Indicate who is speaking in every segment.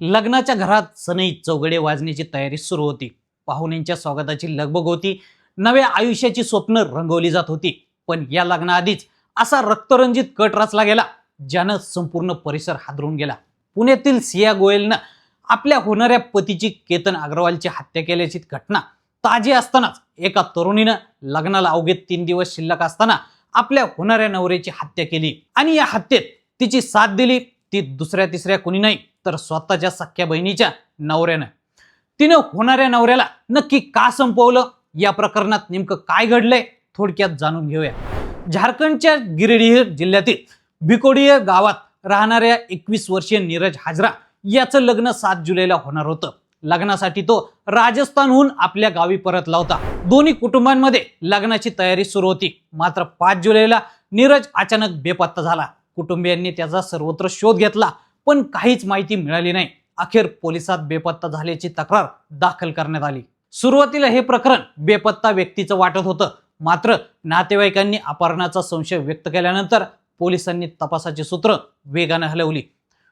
Speaker 1: लग्नाच्या घरात सनई चौघडे वाजण्याची तयारी सुरू होती. पाहुण्यांच्या स्वागताची लगबग होती. नव्या आयुष्याची स्वप्न रंगवली जात होती. पण या लग्नाआधीच असा रक्तरंजित कट रचला गेला ज्यानं संपूर्ण परिसर हादरून गेला. पुण्यातील सिया गोयलनं आपल्या होणाऱ्या पतीची केतन अग्रवालची हत्या केल्याची घटना ताजी असतानाच एका तरुणीनं लग्नाला अवघे 3 दिवस शिल्लक असताना आपल्या होणाऱ्या नवऱ्याची हत्या केली. आणि या हत्येत तिची साथ दिली ती दुसऱ्या तिसऱ्या कुणी नाही तर स्वतःच्या सख्या बहिणीच्या नवऱ्यानं. तिनं होणाऱ्या नवऱ्याला नक्की का संपवलं, या प्रकरणात नेमकं काय घडलंय थोडक्यात जाणून घेऊया. झारखंडच्या गिरिडीह जिल्ह्यातील भिकोडिया गावात राहणाऱ्या 21 वर्षीय नीरज हाजरा याचं लग्न 7 जुलैला होणार होतं. लग्नासाठी तो राजस्थानहून आपल्या गावी परतला होता. दोन्ही कुटुंबांमध्ये लग्नाची तयारी सुरू होती. मात्र 5 जुलैला नीरज अचानक बेपत्ता झाला. कुटुंबियांनी त्याचा सर्वत्र शोध घेतला पण काहीच माहिती मिळाली नाही. अखेर पोलिसात बेपत्ता झाल्याची तक्रार दाखल करण्यात आली. सुरुवातीला हे प्रकरण बेपत्ता व्यक्तीचं वाटत होतं. मात्र नातेवाईकांनी अपहरणाचा संशय व्यक्त केल्यानंतर पोलिसांनी तपासाची सूत्र वेगाने हलवली.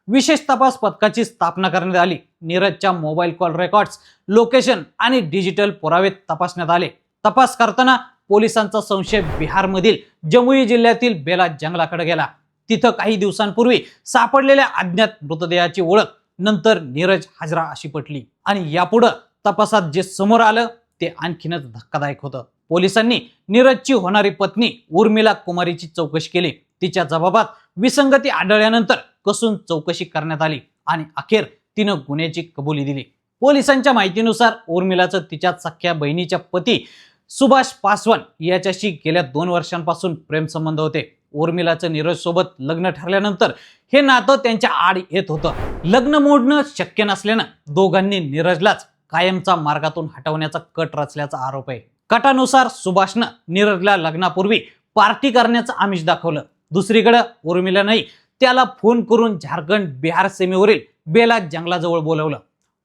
Speaker 1: विशेष तपास पथकाची स्थापना करण्यात आली. नीरजच्या मोबाईल कॉल रेकॉर्ड्स, लोकेशन आणि डिजिटल पुरावे तपासण्यात आले. तपास करताना पोलिसांचा संशय बिहारमधील जमुई जिल्ह्यातील बेला जंगलाकडे गेला. तिथं काही दिवसांपूर्वी सापडलेल्या अज्ञात मृतदेहाची ओळख नंतर नीरज हाजरा अशी पटली. आणि यापुढे तपासात जे समोर आलं ते आणखीनच धक्कादायक होतं. पोलिसांनी नीरजची होणारी पत्नी उर्मिला कुमारीची चौकशी केली. तिच्या जबाबात विसंगती आढळल्यानंतर कसून चौकशी करण्यात आली आणि अखेर तिनं गुन्ह्याची कबुली दिली. पोलिसांच्या माहितीनुसार उर्मिलाचं तिच्या सख्या बहिणीच्या पती सुभाष पासवान याच्याशी गेल्या 2 वर्षांपासून प्रेमसंबंध होते. उर्मिलाचं नीरज सोबत लग्न ठरल्यानंतर हे नातं त्यांच्या आड येत होतं. लग्न मोडणं शक्य नसल्यानं दोघांनी नीरजलाच कायमचा मार्गातून हटवण्याचा कट रचल्याचा आरोप आहे. कटानुसार सुभाषनं नीरजला लग्नापूर्वी पार्टी करण्याचं आमिष दाखवलं. दुसरीकडे उर्मिलानंही त्याला फोन करून झारखंड बिहार सीमेवरील बेला जंगलाजवळ बोलवलं.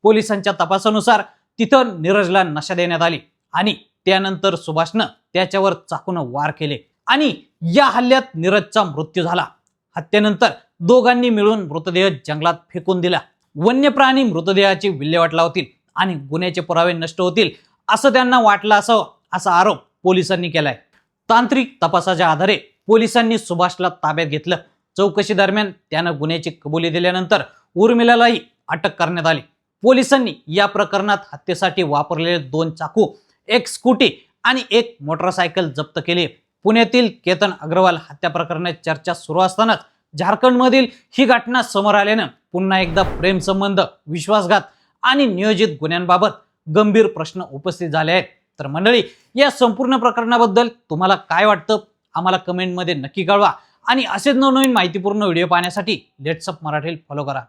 Speaker 1: पोलिसांच्या तपासानुसार तिथं नीरजला नशा देण्यात आली आणि त्यानंतर सुभाषनं त्याच्यावर चाकूनं वार केले आणि या हल्ल्यात नीरजचा मृत्यू झाला. हत्येनंतर दोघांनी मिळून मृतदेह जंगलात फेकून दिला. वन्य प्राणी मृतदेहाची विल्हेवाट लावतील आणि गुन्ह्याचे पुरावे नष्ट होतील असं त्यांना वाटलं असावं असा आरोप पोलिसांनी केलाय. तांत्रिक तपासाच्या आधारे पोलिसांनी सुभाषला ताब्यात घेतलं. चौकशी दरम्यान त्यानं गुन्ह्याची कबुली दिल्यानंतर उर्मिलालाही अटक करण्यात आली. पोलिसांनी या प्रकरणात हत्येसाठी वापरलेले 2 चाकू, 1 स्कूटी आणि 1 मोटरसायकल जप्त केली. पुण्यातील केतन अग्रवाल हत्या प्रकरणात चर्चा सुरू असतानाच झारखंडमधील ही घटना समोर आल्यानं पुन्हा एकदा प्रेमसंबंध, विश्वासघात आणि नियोजित गुन्ह्यांबाबत गंभीर प्रश्न उपस्थित झाले आहेत. तर मंडळी, या संपूर्ण प्रकरणाबद्दल तुम्हाला काय वाटतं आम्हाला कमेंटमध्ये नक्की कळवा आणि असेच नवनवीन माहितीपूर्ण व्हिडिओ पाहण्यासाठी लेट्स अप मराठी फॉलो करा.